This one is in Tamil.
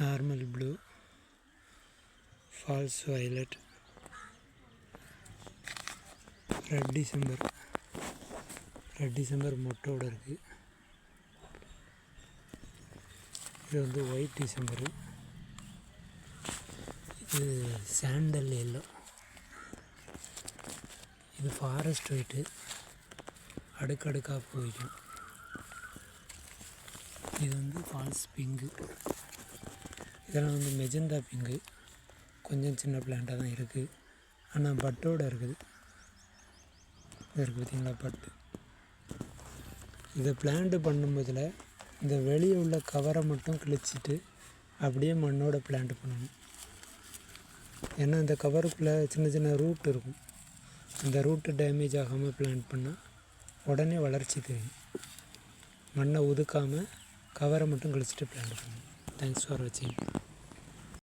Normal blue, false violet, red December மொட்டோட இருக்குது. இது வந்து ஒயிட் டிசம்பரு, இது சாண்டல் எல்லோ, இது ஃபாரஸ்ட் ஒயிட்டு அடுக்கடுக்காக போயிடும். இது வந்து ஃபால்ஸ் பிங்கு, இதெல்லாம் வந்து மெஜந்தா பிங்கு. கொஞ்சம் சின்ன பிளான்ட்டாக தான் இருக்குது, ஆனால் பட்டோடு இருக்குது. இது இருக்குது பார்த்திங்களா பட்டு. இதை பிளான்ட் பண்ணும்போதில் இந்த வெளியே உள்ள கவரை மட்டும் கிழிச்சிட்டு அப்படியே மண்ணோட பிளான்ட் பண்ணணும். ஏன்னா இந்த கவருக்குள்ளே சின்ன சின்ன ரூட் இருக்கும், அந்த ரூட்டு டேமேஜ் ஆகாமல் பிளான்ட் பண்ணால் உடனே வளர்ச்சி தெரியும். மண்ணை ஒதுக்காமல் கவரை மட்டும் கிழிச்சிட்டு பிளான்ட் பண்ணணும். தேங்க்ஸ் ஃபார் வாட்சிங்.